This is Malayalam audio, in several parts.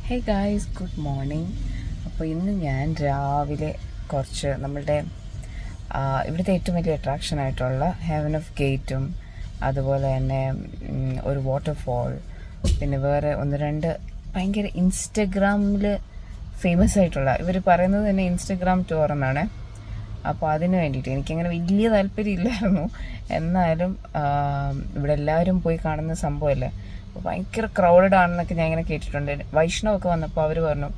Hey guys, good morning. അപ്പോൾ ഇന്ന് ഞാൻ രാവിലെ കുറച്ച് നമ്മളുടെ ഇവിടുത്തെ ഏറ്റവും വലിയ അട്രാക്ഷനായിട്ടുള്ള ഹെവൻ ഓഫ് ഗേറ്റും അതുപോലെ തന്നെ ഒരു വാട്ടർഫോൾ, പിന്നെ വേറെ ഒന്ന് രണ്ട് ഭയങ്കര ഇൻസ്റ്റഗ്രാമിൽ ഫേമസ് ആയിട്ടുള്ള, ഇവർ പറയുന്നത് തന്നെ ഇൻസ്റ്റഗ്രാം ടൂർ എന്നാണ്. അപ്പോൾ അതിന് വേണ്ടിയിട്ട് എനിക്കങ്ങനെ വലിയ താല്പര്യമില്ലായിരുന്നു. എന്നാലും ഇവിടെ എല്ലാവരും പോയി കാണുന്ന സംഭവമല്ലേ, അപ്പോൾ ഭയങ്കര ക്രൗഡഡ് ആണെന്നൊക്കെ ഞാൻ ഇങ്ങനെ കേട്ടിട്ടുണ്ട്. വൈഷ്ണവൊക്കെ വന്നപ്പോൾ അവർ പറഞ്ഞു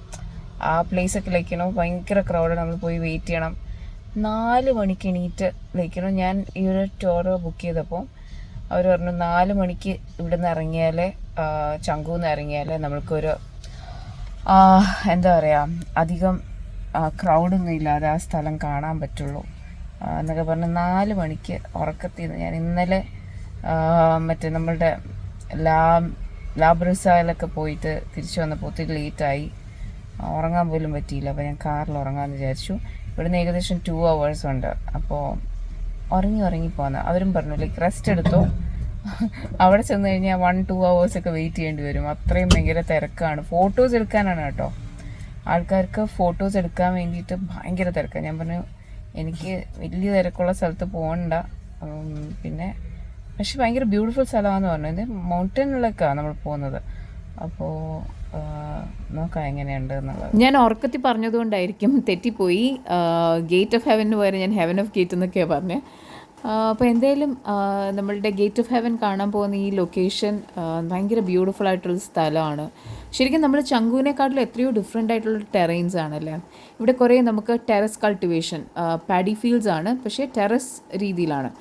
ആ പ്ലേസൊക്കെ ലയിക്കണോ ഭയങ്കര ക്രൗഡഡ്, നമ്മൾ പോയി വെയിറ്റ് ചെയ്യണം. 4 മണിക്ക് എണീറ്റ് ലയിക്കണം. ഞാൻ ഈ ഒരു ടൂർ ബുക്ക് ചെയ്തപ്പോൾ അവർ പറഞ്ഞു 4 മണിക്ക് ഇവിടെ നിന്ന് ഇറങ്ങിയാലേ, ചങ്കൂന്ന് ഇറങ്ങിയാലേ നമ്മൾക്കൊരു എന്താ പറയുക, അധികം ക്രൗഡൊന്നും ഇല്ലാതെ ആ സ്ഥലം കാണാൻ പറ്റുള്ളൂ എന്നൊക്കെ പറഞ്ഞ് 4 മണിക്ക് ഉറക്കത്തിൽ നിന്ന് ഞാൻ ഇന്നലെ മറ്റേ നമ്മളുടെ ലാബ്രസായിലൊക്കെ പോയിട്ട് തിരിച്ചു വന്നപ്പോൾ ഒത്തിരി ലേറ്റായി, ഉറങ്ങാൻ പോലും പറ്റിയില്ല. അപ്പോൾ ഞാൻ കാറിൽ ഉറങ്ങാമെന്ന് വിചാരിച്ചു. ഇവിടുന്ന് ഏകദേശം 2 hours ഉണ്ട്. അപ്പോൾ ഉറങ്ങിപ്പോന്ന് അവരും പറഞ്ഞു ലൈക്ക് റെസ്റ്റ് എടുത്തോ, അവിടെ ചെന്ന് കഴിഞ്ഞാൽ 1-2 hours ഒക്കെ വെയിറ്റ് ചെയ്യേണ്ടി വരും, അത്രയും ഭയങ്കര തിരക്കാണ്. ഫോട്ടോസ് എടുക്കാനാണ് കേട്ടോ, ആൾക്കാർക്ക് ഫോട്ടോസ് എടുക്കാൻ വേണ്ടിയിട്ട് ഭയങ്കര തിരക്കാണ്. ഞാൻ പറഞ്ഞു എനിക്ക് വലിയ തിരക്കുള്ള സ്ഥലത്ത് പോകണ്ട, പിന്നെ പക്ഷെ ഭയങ്കര ബ്യൂട്ടിഫുൾ സ്ഥലമാണെന്ന് പറഞ്ഞു. ഇത് മൗണ്ടനിലൊക്കെയാണ് നമ്മൾ പോകുന്നത്. അപ്പോൾ നോക്കാം എങ്ങനെയുണ്ട് എന്നുള്ളത്. ഞാൻ ഉറക്കത്തിൽ പറഞ്ഞതുകൊണ്ടായിരിക്കും തെറ്റിപ്പോയി. ഗേറ്റ് ഓഫ് ഹെവന് പകരം ഞാൻ ഹെവൻ ഓഫ് ഗേറ്റ് എന്നൊക്കെയാണ് പറഞ്ഞത്. അപ്പോൾ എന്തായാലും നമ്മളുടെ ഗേറ്റ് ഓഫ് ഹെവൻ കാണാൻ പോകുന്ന ഈ ലൊക്കേഷൻ ഭയങ്കര ബ്യൂട്ടിഫുൾ ആയിട്ടുള്ള സ്ഥലമാണ്. ശരിക്കും നമ്മൾ ചങ്കുവിനെക്കാട്ടിലും എത്രയോ ഡിഫറെൻ്റ് ആയിട്ടുള്ള ടെറൈൻസ് ആണല്ലേ. ഇവിടെ കുറേ നമുക്ക് ടെറസ് കൾട്ടിവേഷൻ, പാഡി ഫീൽഡ്സ് ആണ്, പക്ഷേ ടെറസ് രീതിയിലാണ്.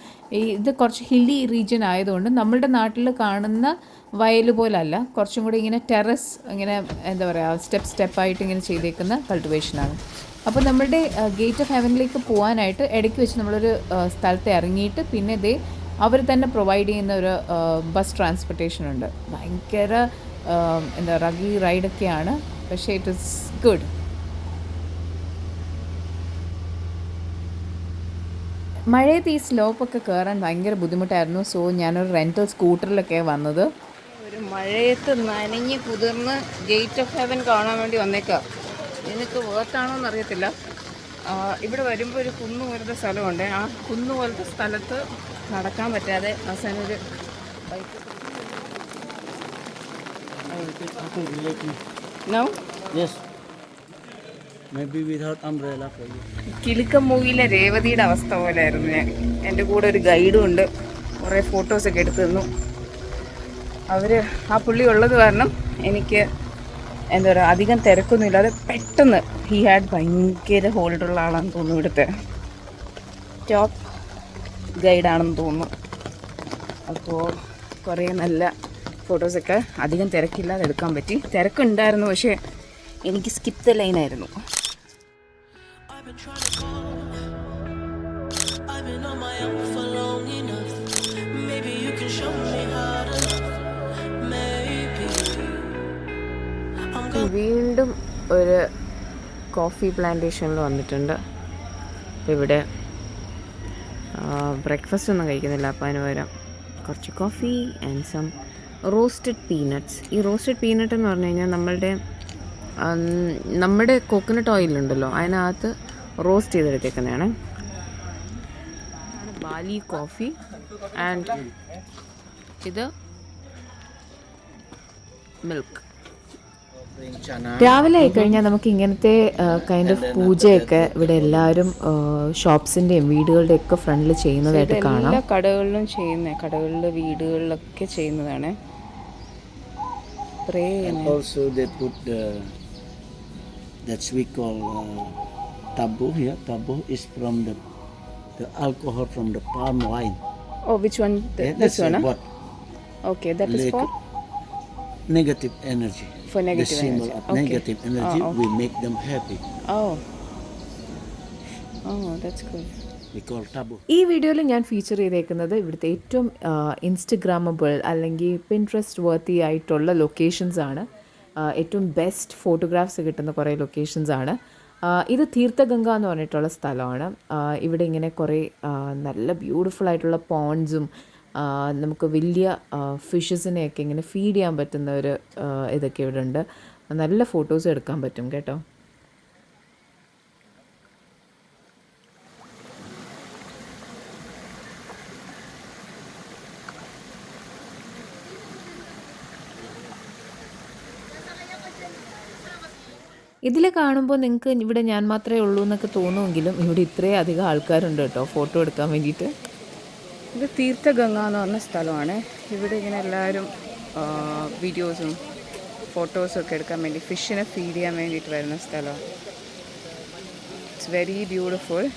ഇത് കുറച്ച് ഹില്ലി റീജിയൻ ആയതുകൊണ്ട് നമ്മളുടെ നാട്ടിൽ കാണുന്ന വയൽ പോലല്ല, കുറച്ചും കൂടി ഇങ്ങനെ ടെറസ്, ഇങ്ങനെ എന്താ പറയുക, സ്റ്റെപ്പായിട്ട് ഇങ്ങനെ ചെയ്തേക്കുന്ന കൾട്ടിവേഷനാണ്. അപ്പോൾ നമ്മളുടെ ഗേറ്റ് ഓഫ് ഹെവനിലേക്ക് പോകാനായിട്ട് ഇടയ്ക്ക് വെച്ച് നമ്മളൊരു സ്ഥലത്ത് ഇറങ്ങിയിട്ട് പിന്നെ അവർ തന്നെ പ്രൊവൈഡ് ചെയ്യുന്ന ഒരു ബസ് ട്രാൻസ്പോർട്ടേഷൻ ഉണ്ട്. ഭയങ്കര എന്താ റഗി റൈഡൊക്കെയാണ്, പക്ഷേ ഇറ്റ് ഈസ് ഗുഡ്. മഴയത്ത് ഈ സ്ലോപ്പൊക്കെ കയറാൻ ഭയങ്കര ബുദ്ധിമുട്ടായിരുന്നു. സോ ഞാനൊരു റെൻ്റൽ സ്കൂട്ടറിലൊക്കെയാണ് വന്നത്. ഒരു മഴയത്ത് നനഞ്ഞ് കുതിർന്ന് ഗേറ്റ് ഓഫ് ഹെവൻ കാണാൻ വേണ്ടി വന്നേക്കാം. എനിക്ക് വേർത്താണോ എന്നറിയത്തില്ല. ഇവിടെ വരുമ്പോൾ ഒരു കുന്നു പോലത്തെ സ്ഥലമുണ്ട്. ആ കുന്നു പോലത്തെ സ്ഥലത്ത് നടക്കാൻ പറ്റാതെ അവസാനം ഒരു bike. No? Yes. Maybe without umbrella for you. Kilukkam മൂവിയിലെ രേവതിയുടെ അവസ്ഥ പോലെയായിരുന്നു ഞാൻ. എൻ്റെ കൂടെ ഒരു ഗൈഡും ഉണ്ട്, കുറേ ഫോട്ടോസൊക്കെ എടുത്തു തന്നു. ആ പുള്ളി ഉള്ളത് കാരണം എനിക്ക് എന്താ പറയുക, അധികം തിരക്കൊന്നുമില്ലാതെ പെട്ടെന്ന് ഹി ഹാഡ് ഭയങ്കര ഹോൾഡുള്ള ആളാണെന്ന് തോന്നുന്നു, ഇവിടുത്തെ ടോപ്പ് ഗൈഡാണെന്ന് തോന്നുന്നു. അപ്പോൾ കുറേ നല്ല ഫോട്ടോസൊക്കെ അധികം തിരക്കില്ലാതെ എടുക്കാൻ പറ്റി. തിരക്കുണ്ടായിരുന്നു, പക്ഷേ എനിക്ക് സ്കിപ്പ് ദ ലൈനായിരുന്നു. വീണ്ടും ഒരു കോഫി പ്ലാന്റേഷനിൽ വന്നിട്ടുണ്ട്. അപ്പോൾ ഇവിടെ ബ്രേക്ക്ഫാസ്റ്റ് ഒന്നും കഴിക്കുന്നില്ല, അപ്പോൾ അതിന് പകരം കുറച്ച് coffee and some roasted peanuts. ഈ റോസ്റ്റഡ് പീനട്ട് എന്ന് പറഞ്ഞു കഴിഞ്ഞാൽ നമ്മുടെ കോക്കനട്ട് ഓയിലുണ്ടല്ലോ, അതിനകത്ത് റോസ്റ്റ് ചെയ്തെടുത്തേക്കുന്നതാണ്. ബാലി കോഫി ആൻഡ് ഇത് മിൽക്ക്. രാവിലെ ആയിക്കഴിഞ്ഞാൽ നമുക്ക് ഇങ്ങനത്തെ കൈൻഡ് ഓഫ് പൂജയൊക്കെ ഇവിടെ എല്ലാവരും ഷോപ്സിൻ്റെയും വീടുകളുടെയും ഒക്കെ ഫ്രണ്ടിൽ ചെയ്യുന്നതായിട്ട് കാണാം. എല്ലാ കടകളിലും കടകളിലും വീടുകളിലൊക്കെ ചെയ്യുന്നതാണ്. Also they put that's we call tabu here. Tabu is from the alcohol from the palm wine. Oh, which one? This one? Okay, that is for negative energy. For negative the symbol energy. of negative energy. We make them happy. Oh, that's good. We call tabu. ഈ വീഡിയോയിൽ ഞാൻ ഫീച്ചർ ചെയ്തേക്കുന്നത് ഇവിടുത്തെ ഏറ്റവും ഇൻസ്റ്റഗ്രാമബിൾ അല്ലെങ്കിൽ പിൻട്രസ്റ്റ് വർത്തി ആയിട്ടുള്ള ലൊക്കേഷൻസ് ആണ്. ഏറ്റവും ബെസ്റ്റ് ഫോട്ടോഗ്രാഫ്സ് കിട്ടുന്ന കുറേ ലൊക്കേഷൻസ് ആണ്. ഇത് തീർത്ഥഗംഗ എന്ന് പറഞ്ഞിട്ടുള്ള സ്ഥലമാണ്. ഇവിടെ ഇങ്ങനെ കുറേ നല്ല ബ്യൂട്ടിഫുൾ ആയിട്ടുള്ള പോൺസും നമുക്ക് വലിയ ഫിഷസിനെയൊക്കെ ഇങ്ങനെ ഫീഡ് ചെയ്യാൻ പറ്റുന്ന ഒരു ഇതൊക്കെ ഇവിടെ ഉണ്ട്. നല്ല ഫോട്ടോസ് എടുക്കാൻ പറ്റും കേട്ടോ. ഇതിൽ കാണുമ്പോൾ നിങ്ങൾക്ക് ഇവിടെ ഞാൻ മാത്രമേ ഉള്ളൂ എന്നൊക്കെ തോന്നുമെങ്കിലും ഇവിടെ ഇത്രയും അധികം ആൾക്കാരുണ്ട് കേട്ടോ ഫോട്ടോ എടുക്കാൻ വേണ്ടിയിട്ട്. ഇത് തീർത്ഥഗംഗ എന്ന് പറഞ്ഞ സ്ഥലമാണ്. ഇവിടെ ഇങ്ങനെ എല്ലാവരും വീഡിയോസും ഫോട്ടോസും ഒക്കെ എടുക്കാൻ വേണ്ടി ഫിഷിനെ ഫീഡ് ചെയ്യാൻ വേണ്ടിയിട്ട് വരുന്ന സ്ഥലമാണ്. It's very beautiful.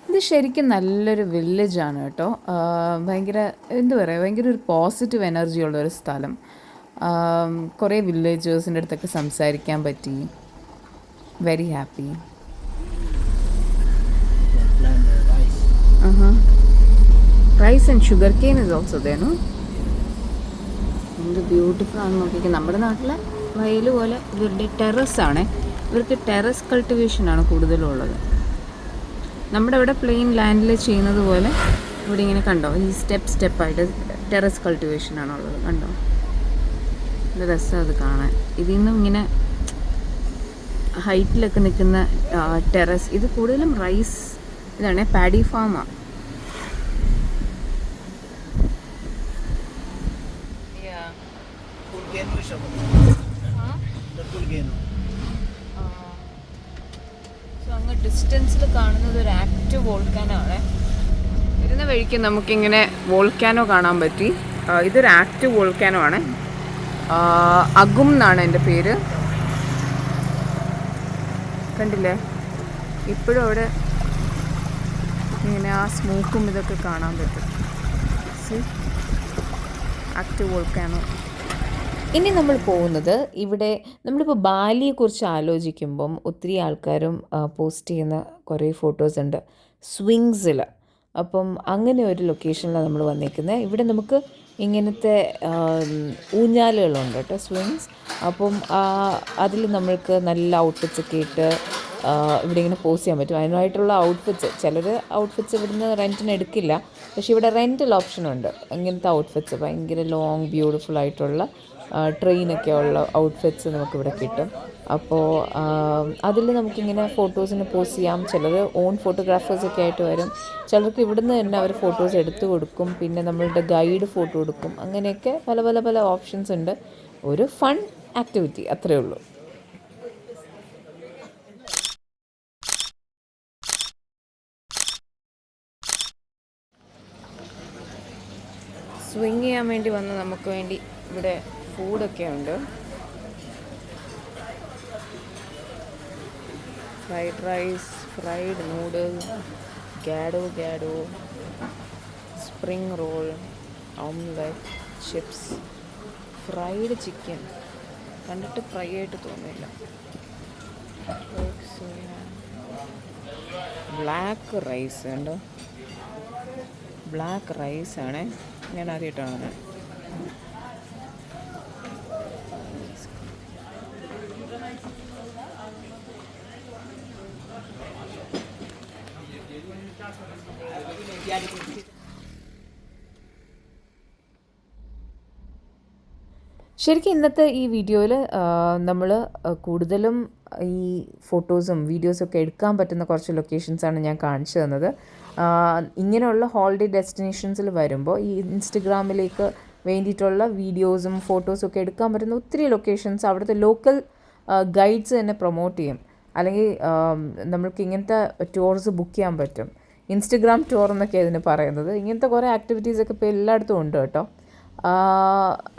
ഇത് ശരിക്കും നല്ലൊരു വില്ലേജാണ് കേട്ടോ. ഭയങ്കര എന്താ പറയുക, ഭയങ്കര ഒരു പോസിറ്റീവ് എനർജി ഉള്ളൊരു സ്ഥലം. കുറേ വില്ലേജേഴ്സിൻ്റെ അടുത്തൊക്കെ സംസാരിക്കാൻ പറ്റി. Very happy. Plant rice. Rice and sugarcane is also there, no? എന്ത് ബ്യൂട്ടിഫുൾ ആണെന്ന് നോക്കിക്കുക. നമ്മുടെ നാട്ടിലെ വയൽ പോലെ ഇവരുടെ ടെറസാണ്. ഇവർക്ക് ടെറസ് കൾട്ടിവേഷനാണ് കൂടുതലും ഉള്ളത്. നമ്മുടെ ഇവിടെ പ്ലെയിൻ ലാൻഡിൽ ചെയ്യുന്നത് പോലെ ഇവിടെ ഇങ്ങനെ കണ്ടോ, ഈ സ്റ്റെപ്പായിട്ട് ടെറസ് കൾട്ടിവേഷനാണുള്ളത്. കണ്ടോ, നല്ല രസമാണ് അത് കാണാൻ. ഇതിൽ നിന്നും ഇങ്ങനെ ഹൈറ്റിലൊക്കെ നിൽക്കുന്ന ടെറസ്, ഇത് കൂടുതലും റൈസ് ഇതാണ്, പാഡി ഫാമാണ്. Volcano is over there. The volcano. So അങ്ങ് ഡിസ്റ്റൻസിൽ കാണുന്നത് ഒരു ആക്റ്റീവ് വോൾക്കാനോ ആണ്. വരുന്ന വഴിക്ക് നമുക്കിങ്ങനെ വോൾക്കാനോ കാണാൻ പറ്റി. ഇതൊരു ആക്റ്റീവ് വോൾക്കാനോ ആണ്. അഗും എന്നാണ് എൻ്റെ പേര്. കണ്ടില്ലേ, ഇപ്പോഴും അവിടെ ഇങ്ങനെ ആ സ്മോക്കും ഇതൊക്കെ കാണാൻ പറ്റും. Active volcano. ഇനി നമ്മൾ പോകുന്നത് ഇവിടെ നമ്മളിപ്പോൾ ബാലിയെക്കുറിച്ച് ആലോചിക്കുമ്പം ഒത്തിരി ആൾക്കാരും പോസ്റ്റ് ചെയ്യുന്ന കുറേ ഫോട്ടോസ് ഉണ്ട് സ്വിങ്സിൽ. അപ്പം അങ്ങനെ ഒരു ലൊക്കേഷനിലാണ് നമ്മൾ വന്നിരിക്കുന്നത്. ഇവിടെ നമുക്ക് ഇങ്ങനത്തെ ഊഞ്ഞാലുകളുണ്ട് കേട്ടോ, സ്വിങ്സ്. അപ്പം അതിൽ നമ്മൾക്ക് നല്ല ഔട്ട്ഫിറ്റ്സ് ഒക്കെ ഇട്ട് ഇവിടെ ഇങ്ങനെ പോസ്റ്റ് ചെയ്യാൻ പറ്റും. അതിനായിട്ടുള്ള ഔട്ട്ഫിറ്റ്സ്, ചിലർ ഔട്ട്ഫിറ്റ്സ് ഇവിടുന്ന് റെൻറ്റിന് എടുക്കില്ല, പക്ഷേ ഇവിടെ റെൻറ്റൽ ഓപ്ഷനുണ്ട്. ഇങ്ങനത്തെ ഔട്ട്ഫിറ്റ്സ് ഭയങ്കര ലോങ് ബ്യൂട്ടിഫുൾ ആയിട്ടുള്ള ട്രെയിനൊക്കെ ഉള്ള ഔട്ട്ഫിറ്റ്സ് നമുക്കിവിടെ കിട്ടും. അപ്പോൾ അതിൽ നമുക്കിങ്ങനെ ഫോട്ടോസിന് പോസ്റ്റ് ചെയ്യാം. ചിലർ ഓൺ ഫോട്ടോഗ്രാഫേഴ്സൊക്കെ ആയിട്ട് വരും. ചിലർക്ക് ഇവിടുന്ന് തന്നെ അവർ ഫോട്ടോസ് എടുത്തു കൊടുക്കും. പിന്നെ നമ്മളുടെ ഗൈഡ് ഫോട്ടോ എടുക്കും. അങ്ങനെയൊക്കെ പല പല പല ഓപ്ഷൻസ് ഉണ്ട്. ഒരു ഫൺ ആക്ടിവിറ്റി, അത്രയേ ഉള്ളൂ. സ്വിങ് ചെയ്യാൻ വേണ്ടി വന്ന് നമുക്ക് വേണ്ടി ഇവിടെ ഫുഡൊക്കെ ഉണ്ട്. Fried rice, fried noodle, gado, spring roll, omelette, chips, fried chicken. കണ്ടിട്ട് ഫ്രൈ ആയിട്ട് തോന്നില്ല. ബ്ലാക്ക് റൈസ് ഉണ്ട്. ബ്ലാക്ക് റൈസാണ്, ഞാൻ ആദ്യമായിട്ടാണ്. ശരിക്കും ഇന്നത്തെ ഈ വീഡിയോയിൽ നമ്മൾ കൂടുതലും ഈ ഫോട്ടോസും വീഡിയോസൊക്കെ എടുക്കാൻ പറ്റുന്ന കുറച്ച് ലൊക്കേഷൻസാണ് ഞാൻ കാണിച്ചു തന്നത്. ഇങ്ങനെയുള്ള ഹോളിഡേ ഡെസ്റ്റിനേഷൻസിൽ വരുമ്പോൾ ഈ ഇൻസ്റ്റഗ്രാമിലേക്ക് വേണ്ടിയിട്ടുള്ള വീഡിയോസും ഫോട്ടോസും ഒക്കെ എടുക്കാൻ പറ്റുന്ന ഒത്തിരി ലൊക്കേഷൻസ് അവിടുത്തെ ലോക്കൽ ഗൈഡ്സ് തന്നെ പ്രൊമോട്ട് ചെയ്യും. അല്ലെങ്കിൽ നമ്മൾക്ക് ഇങ്ങനത്തെ ടൂർസ് ബുക്ക് ചെയ്യാൻ പറ്റും. ഇൻസ്റ്റഗ്രാം ടൂർ എന്നൊക്കെ ഇതിന് പറയുന്നത്. ഇങ്ങനത്തെ കുറേ ആക്ടിവിറ്റീസൊക്കെ ഇപ്പോൾ എല്ലായിടത്തും ഉണ്ട് കേട്ടോ.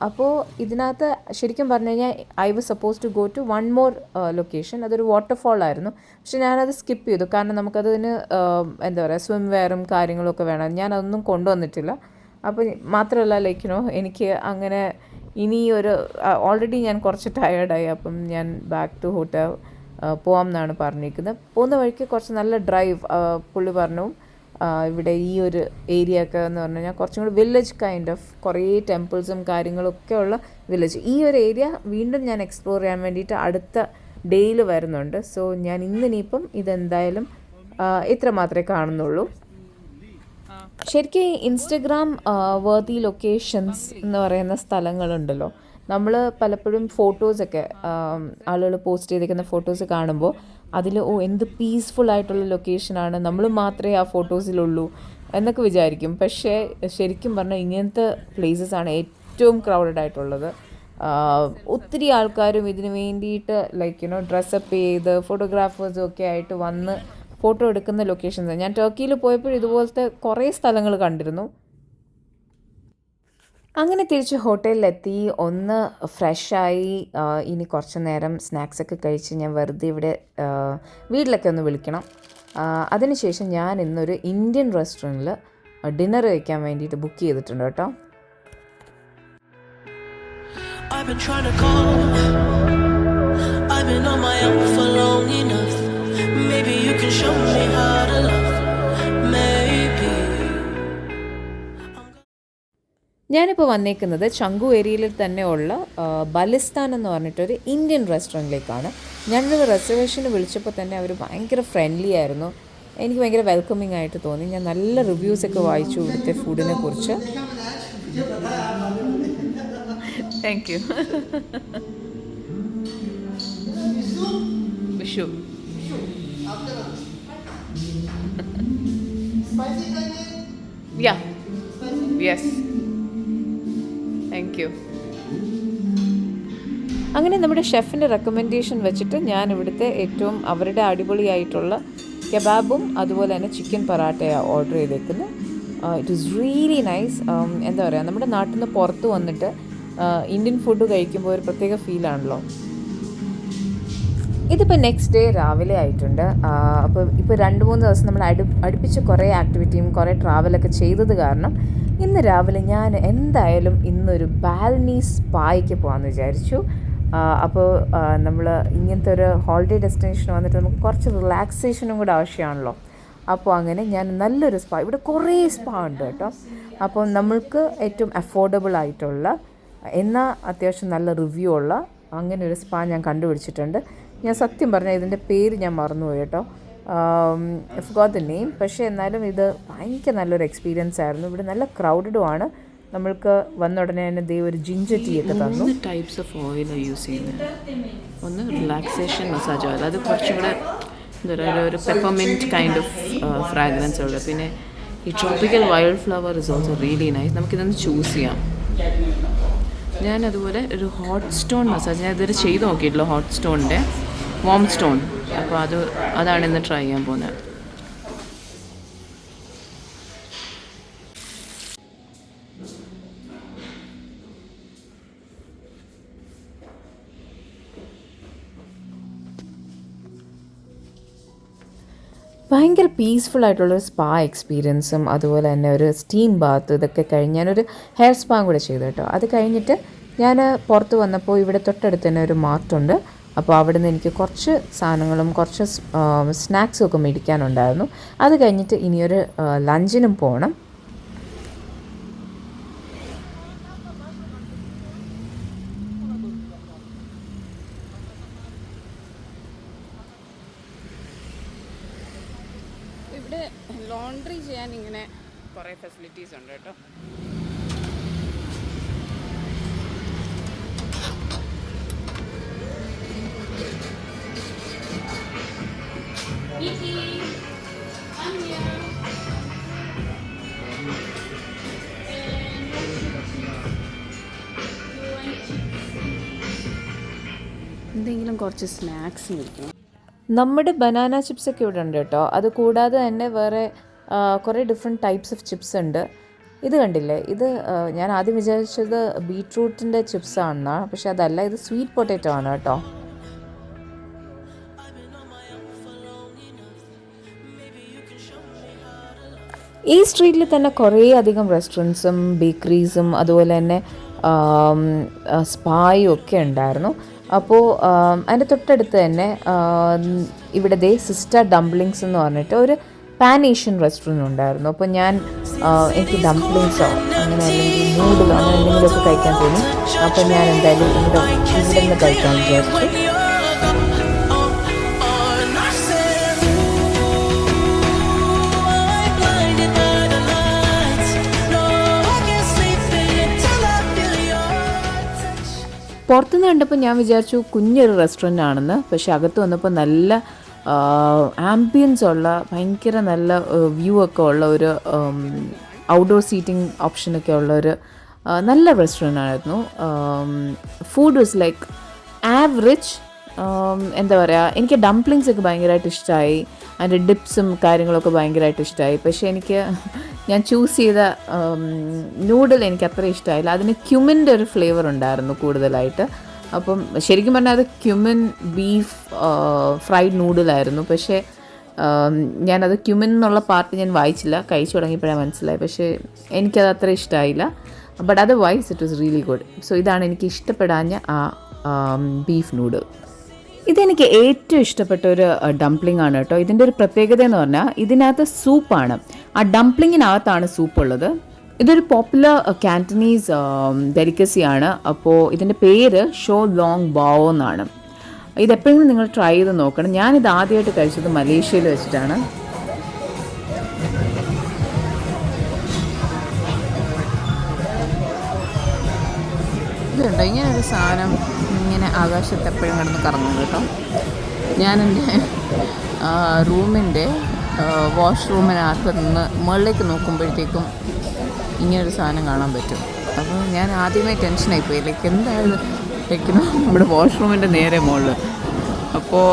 അപ്പോൾ ഇതിനകത്ത് ശരിക്കും പറഞ്ഞു കഴിഞ്ഞാൽ I was suppose to go to one more location. അതൊരു വാട്ടർഫോൾ ആയിരുന്നു, പക്ഷെ ഞാനത് സ്കിപ്പ് ചെയ്തു. കാരണം നമുക്കതിന് എന്താ പറയുക, സ്വിം വെയറും കാര്യങ്ങളൊക്കെ വേണം. ഞാനതൊന്നും കൊണ്ടുവന്നിട്ടില്ല. അപ്പോൾ മാത്രമല്ല എനിക്ക് അങ്ങനെ ഇനി ഒരു ഓൾറെഡി ഞാൻ കുറച്ച് ടയേർഡായി. അപ്പം ഞാൻ ബാക്ക് ടു ഹോട്ടൽ പോകാം എന്നാണ് പറഞ്ഞിരിക്കുന്നത്. പോകുന്ന വഴിക്ക് കുറച്ച് നല്ല ഡ്രൈവ് പുള്ളി പറഞ്ഞു. ഇവിടെ ഈ ഒരു ഏരിയ ഒക്കെ എന്ന് പറഞ്ഞു കഴിഞ്ഞാൽ കുറച്ചും കൂടി വില്ലേജ് കൈൻഡ് ഓഫ് കുറേ ടെമ്പിൾസും കാര്യങ്ങളൊക്കെ ഉള്ള വില്ലേജ്. ഈ ഒരു ഏരിയ വീണ്ടും ഞാൻ എക്സ്പ്ലോർ ചെയ്യാൻ വേണ്ടിയിട്ട് അടുത്ത ഡേയിൽ വരുന്നുണ്ട്. സോ ഞാൻ ഇന്നിനിയിപ്പം ഇതെന്തായാലും ഇത്ര മാത്രമേ കാണുന്നുള്ളൂ. ശരിക്കും ഈ ഇൻസ്റ്റഗ്രാം വേർതി ലൊക്കേഷൻസ് എന്ന് പറയുന്ന സ്ഥലങ്ങളുണ്ടല്ലോ, നമ്മൾ പലപ്പോഴും ഫോട്ടോസൊക്കെ ആളുകൾ പോസ്റ്റ് ചെയ്തിരിക്കുന്ന ഫോട്ടോസ് കാണുമ്പോൾ അതിൽ എന്ത് പീസ്ഫുൾ ആയിട്ടുള്ള ലൊക്കേഷനാണ്, നമ്മൾ മാത്രമേ ആ ഫോട്ടോസിലുള്ളൂ എന്നൊക്കെ വിചാരിക്കും. പക്ഷേ ശരിക്കും പറഞ്ഞാൽ ഇങ്ങനത്തെ പ്ലേസസ് ആണ് ഏറ്റവും ക്രൗഡഡ് ആയിട്ടുള്ളത്. ഒത്തിരി ആൾക്കാരും ഇതിന് വേണ്ടിയിട്ട് ഡ്രസ്സപ്പ് ചെയ്ത് ഫോട്ടോഗ്രാഫേഴ്സും ഒക്കെ ആയിട്ട് വന്ന് ഫോട്ടോ എടുക്കുന്ന ലൊക്കേഷൻസ്. ഞാൻ ടർക്കിയിൽ പോയപ്പോൾ ഇതുപോലത്തെ കുറേ സ്ഥലങ്ങൾ കണ്ടിരുന്നു. അങ്ങനെ തിരിച്ച് ഹോട്ടലിലെത്തി ഒന്ന് ഫ്രഷായി ഇനി കുറച്ച് നേരം സ്നാക്സൊക്കെ കഴിച്ച് ഞാൻ വെറുതെ ഇവിടെ വീട്ടിലൊക്കെ ഒന്ന് വിളിക്കണം. അതിനുശേഷം ഞാൻ ഇന്നൊരു ഇന്ത്യൻ റെസ്റ്റോറൻറ്റിൽ ഡിന്നർ കഴിക്കാൻ വേണ്ടിയിട്ട് ബുക്ക് ചെയ്തിട്ടുണ്ട് കേട്ടോ. I've been trying to call. I've been on my own for long enough. Maybe you can show me how to love. Maybe. ഞാനിപ്പോൾ വന്നേക്കുന്നത് ചങ്കു ഏരിയയിൽ തന്നെ ഉള്ള ബലിസ്ഥാൻ എന്ന് പറഞ്ഞിട്ടൊരു ഇന്ത്യൻ റെസ്റ്റോറൻറ്റിലേക്കാണ്. ഞാനൊരു റിസർവേഷന് വിളിച്ചപ്പോൾ തന്നെ അവർ ഭയങ്കര ഫ്രണ്ട്ലി ആയിരുന്നു. എനിക്ക് ഭയങ്കര വെൽക്കമിങ് ആയിട്ട് തോന്നി. ഞാൻ നല്ല റിവ്യൂസൊക്കെ വായിച്ചു ഇവിടുത്തെ ഫുഡിനെ കുറിച്ച്. Thank you. Vishu yes, thank you. അങ്ങനെ നമ്മുടെ ഷെഫിൻ്റെ റെക്കമെൻഡേഷൻ വെച്ചിട്ട് ഞാൻ ഇവിടുത്തെ ഏറ്റവും അവരുടെ അടിപൊളിയായിട്ടുള്ള കെബാബും അതുപോലെ തന്നെ ചിക്കൻ പറാട്ടയാണ് ഓർഡർ ചെയ്തേക്കുന്നത്. It is really nice. എന്താ പറയുക, നമ്മുടെ നാട്ടിൽ നിന്ന് പുറത്ത് വന്നിട്ട് ഇന്ത്യൻ ഫുഡ് കഴിക്കുമ്പോൾ ഒരു പ്രത്യേക ഫീലാണല്ലോ. ഇതിപ്പോൾ നെക്സ്റ്റ് ഡേ രാവിലെ ആയിട്ടുണ്ട്. അപ്പോൾ ഇപ്പോൾ 2-3 ദിവസം നമ്മൾ അടുപ്പിച്ച് കുറേ ആക്ടിവിറ്റിയും കുറേ ട്രാവലൊക്കെ ചെയ്തത് കാരണം ഇന്ന് രാവിലെ ഞാൻ എന്തായാലും ഇന്നൊരു ബാൽനീസ് സ്പായ്ക്ക് പോകാമെന്ന് വിചാരിച്ചു. അപ്പോൾ നമ്മൾ ഇങ്ങനത്തെ ഒരു ഹോളിഡേ ഡെസ്റ്റിനേഷൻ വന്നിട്ട് നമുക്ക് കുറച്ച് റിലാക്സേഷനും കൂടെ ആവശ്യമാണല്ലോ. അപ്പോൾ അങ്ങനെ ഞാൻ നല്ലൊരു സ്പാ, ഇവിടെ കുറേ സ്പാ ഉണ്ട് കേട്ടോ. അപ്പോൾ നമ്മൾക്ക് ഏറ്റവും അഫോർഡബിൾ ആയിട്ടുള്ള എന്നാൽ അത്യാവശ്യം നല്ല റിവ്യൂ ഉള്ള അങ്ങനെ ഒരു സ്പാ ഞാൻ കണ്ടുപിടിച്ചിട്ടുണ്ട്. ഞാൻ സത്യം പറഞ്ഞാൽ ഇതിൻ്റെ പേര് ഞാൻ മറന്നുപോയി കേട്ടോ, ഐ ഗോട്ട് ദ നെയിം. പക്ഷേ എന്നാലും ഇത് ഭയങ്കര നല്ലൊരു എക്സ്പീരിയൻസ് ആയിരുന്നു. ഇവിടെ നല്ല ക്രൗഡഡും ആണ്. നമ്മൾക്ക് വന്ന ഉടനെ തന്നെ ഒരു ജിഞ്ചർ ടീ ഒക്കെ തന്നു. ടൈപ്സ് ഓഫ് ഓയിൽ യൂസ് ചെയ്യുന്നത്. ഒന്ന് റിലാക്സേഷൻ മസാജ് ഓയിൽ, അത് കുറച്ചും കൂടെ എന്താ പറയുക ഒരു പെപ്പർമിൻറ്റ് കൈൻഡ് ഓഫ് ഫ്രാഗ്രൻസ് ഉള്ളത്. പിന്നെ ഈ tropical wild flower is also really nice. നമുക്കിതൊന്ന് ചൂസ് ചെയ്യാം. ഞാൻ അതുപോലെ ഒരു ഹോട്ട് സ്റ്റോൺ മസാജ് ഞാൻ ഇതുവരെ ചെയ്ത് നോക്കിയിട്ടില്ല, ഹോട്ട് സ്റ്റോണിൻ്റെ വാം സ്റ്റോൺ. അപ്പോൾ അതാണ് ഇന്ന് ട്രൈ ചെയ്യാൻ പോകുന്നത്. ഭയങ്കര പീസ്ഫുൾ ആയിട്ടുള്ളൊരു സ്പാ എക്സ്പീരിയൻസും അതുപോലെ തന്നെ ഒരു സ്റ്റീം ബാത്ത് ഇതൊക്കെ കഴിഞ്ഞ് ഞാനൊരു ഹെയർ സ്പാം കൂടെ ചെയ്തു കേട്ടോ. അത് കഴിഞ്ഞിട്ട് ഞാൻ പുറത്ത് വന്നപ്പോൾ ഇവിടെ തൊട്ടടുത്ത് തന്നെ ഒരു മാർട്ടുണ്ട്. അപ്പോൾ അവിടെ നിന്ന് എനിക്ക് കുറച്ച് സാധനങ്ങളും കുറച്ച് സ്നാക്സും ഒക്കെ മേടിക്കാനുണ്ടായിരുന്നു. അത് കഴിഞ്ഞിട്ട് ഇനിയൊരു ലഞ്ചിനും പോകണം. ഇവിടെ ലോണ്ട്രി ചെയ്യാൻ ഇങ്ങനെ കുറേ ഫെസിലിറ്റീസ് ഉണ്ട് കേട്ടോ. എന്തെങ്കിലും കുറച്ച് സ്നാക്സ് മേടിക്കണം. നമ്മുടെ ബനാന ചിപ്സൊക്കെ ഇവിടെ ഉണ്ട് കേട്ടോ. അത് കൂടാതെ തന്നെ വേറെ കുറേ ഡിഫറെൻറ്റ് ടൈപ്സ് ഓഫ് ചിപ്സ് ഉണ്ട്. ഇത് കണ്ടില്ലേ, ഇത് ഞാൻ ആദ്യം വിചാരിച്ചത് ബീട്രൂട്ടിൻ്റെ ചിപ്സാണെന്നാണ്, പക്ഷെ അതല്ല, ഇത് സ്വീറ്റ് പൊട്ടാറ്റോ ആണ് കേട്ടോ. ഈ സ്ട്രീറ്റിൽ തന്നെ കുറേ അധികം റെസ്റ്റോറൻറ്റ്സും ബേക്കറീസും അതുപോലെ തന്നെ സ്പായും ഒക്കെ ഉണ്ടായിരുന്നു. അപ്പോൾ അതിൻ്റെ തൊട്ടടുത്ത് തന്നെ ഇവിടെ സിസ്റ്റർ ഡംപ്ലിങ്സ് എന്ന് പറഞ്ഞിട്ട് ഒരു പാൻ ഏഷ്യൻ റെസ്റ്റോറൻറ്റ് ഉണ്ടായിരുന്നു. അപ്പോൾ ഞാൻ എനിക്ക് ഡംപ്ലിങ്സോ അങ്ങനെ അല്ലെങ്കിൽ നൂഡിലോ അങ്ങനെ എന്തെങ്കിലുമൊക്കെ കഴിക്കാൻ തോന്നി. അപ്പോൾ ഞാൻ എന്തായാലും ഇവിടെ നിന്ന് കഴിക്കാൻ വിചാരിച്ചു. പുറത്തുനിന്ന് കണ്ടപ്പോൾ ഞാൻ വിചാരിച്ചു കുഞ്ഞൊരു റെസ്റ്റോറൻ്റ് ആണെന്ന്. പക്ഷേ അകത്ത് വന്നപ്പോൾ നല്ല ആംബിയൻസ് ഉള്ള ഭയങ്കര നല്ല വ്യൂ ഒക്കെ ഉള്ള ഒരു ഔട്ട്ഡോർ സീറ്റിംഗ് ഓപ്ഷനൊക്കെ ഉള്ള ഒരു നല്ല റെസ്റ്റോറൻ്റ് ആയിരുന്നു. Food was like average. എന്താ പറയുക, എനിക്ക് ഡംപ്ലിങ്സ് ഒക്കെ ഭയങ്കരമായിട്ട് ഇഷ്ടമായി. അതിൻ്റെ ഡിപ്സും കാര്യങ്ങളൊക്കെ ഭയങ്കരമായിട്ട് ഇഷ്ടമായി. പക്ഷേ ഞാൻ ചൂസ് ചെയ്ത നൂഡിൽ എനിക്ക് അത്ര ഇഷ്ടമായില്ല. അതിന് ക്യുമിൻ്റെ ഒരു ഫ്ലേവർ ഉണ്ടായിരുന്നു കൂടുതലായിട്ട്. അപ്പം ശരിക്കും പറഞ്ഞാൽ അത് ക്യുമിൻ ബീഫ് ഫ്രൈഡ് നൂഡിലായിരുന്നു. പക്ഷേ ഞാനത് ക്യുമിൻ എന്നുള്ള പാർട്ട് ഞാൻ വായിച്ചില്ല, കഴിച്ചു തുടങ്ങിയപ്പോഴാണ് മനസ്സിലായി. പക്ഷേ എനിക്കത് അത്ര ഇഷ്ടമായില്ല. But otherwise it was really good. So ഇതാണ് എനിക്ക് ഇഷ്ടപ്പെടാഞ്ഞ ആ ബീഫ് നൂഡിൽ. ഇതെനിക്ക് ഏറ്റവും ഇഷ്ടപ്പെട്ട ഒരു ഡംപ്ലിംഗ് ആണ് കേട്ടോ. ഇതിൻ്റെ ഒരു പ്രത്യേകത എന്ന് പറഞ്ഞാൽ ഇതിനകത്ത് സൂപ്പാണ്. ആ ഡംപ്ലിങ്ങിനകത്താണ് സൂപ്പുള്ളത്. ഇതൊരു പോപ്പുലർ കാന്റനീസ് ഡെലിക്കസിയാണ്. അപ്പോൾ ഇതിൻ്റെ പേര് ഷോ ലോങ് ബാവോ എന്നാണ്. ഇതെപ്പോഴെങ്കിലും നിങ്ങൾ ട്രൈ ചെയ്ത് നോക്കണം. ഞാനിത് ആദ്യമായിട്ട് കഴിച്ചത് മലേഷ്യയിൽ വെച്ചിട്ടാണ്. ഇതുണ്ടോ ഇങ്ങനൊരു സാധനം ഇങ്ങനെ ആകാശത്ത് എപ്പോഴും കിടന്ന് കറങ്ങും കേട്ടോ. ഞാനെൻ്റെ റൂമിൻ്റെ വാഷ്റൂമിനകത്ത് നിന്ന് മുകളിലേക്ക് നോക്കുമ്പോഴത്തേക്കും ഇങ്ങനൊരു സാധനം കാണാൻ പറ്റും. അപ്പോൾ ഞാൻ ആദ്യമേ ടെൻഷനായിപ്പോയി, ലൈക്ക് എന്തായാലും ലൈക്കിന് നമ്മുടെ വാഷ്റൂമിൻ്റെ നേരെ മുകളിൽ. അപ്പോൾ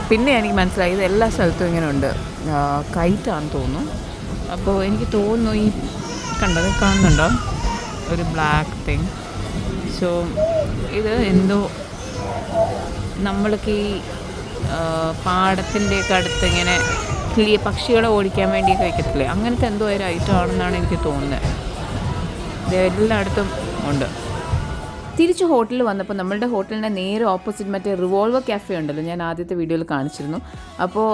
പിന്നെ എനിക്ക് മനസ്സിലായി ഇത് എല്ലാ സ്ഥലത്തും ഇങ്ങനെ ഉണ്ട്. കൈറ്റാണെന്ന് തോന്നുന്നു. അപ്പോൾ എനിക്ക് തോന്നുന്നു ഈ കാണുന്നുണ്ടോ ഒരു ബ്ലാക്ക് തിങ്. സോ ഇത് എന്തോ നമ്മൾക്ക് ഈ പാടത്തിൻ്റെയൊക്കെ അടുത്ത് ഇങ്ങനെ പക്ഷികളെ ഓടിക്കാൻ വേണ്ടിയൊക്കെ വയ്ക്കത്തില്ലേ, അങ്ങനത്തെ എന്തോ ഒരു ഐറ്റം ആണെന്നാണ് എനിക്ക് തോന്നുന്നത്. ഇത് എല്ലായിടത്തും ഉണ്ട്. തിരിച്ച് ഹോട്ടലിൽ വന്നപ്പോൾ നമ്മളുടെ ഹോട്ടലിൻ്റെ നേരെ ഓപ്പോസിറ്റ് മറ്റേ റിവോൾവർ കാഫേ ഉണ്ടല്ലോ, ഞാൻ ആദ്യത്തെ വീഡിയോയിൽ കാണിച്ചിരുന്നു. അപ്പോൾ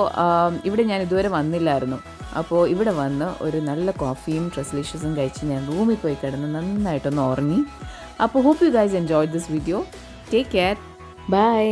ഇവിടെ ഞാൻ ഇതുവരെ വന്നില്ലായിരുന്നു. അപ്പോൾ ഇവിടെ വന്ന് ഒരു നല്ല കോഫിയും ട്രസ്ലീഷ്യസും കഴിച്ച് ഞാൻ റൂമിൽ പോയി കിടന്ന് നന്നായിട്ടൊന്ന് ഉറങ്ങി. അപ്പോൾ hope you guys enjoy this video. Take care. By.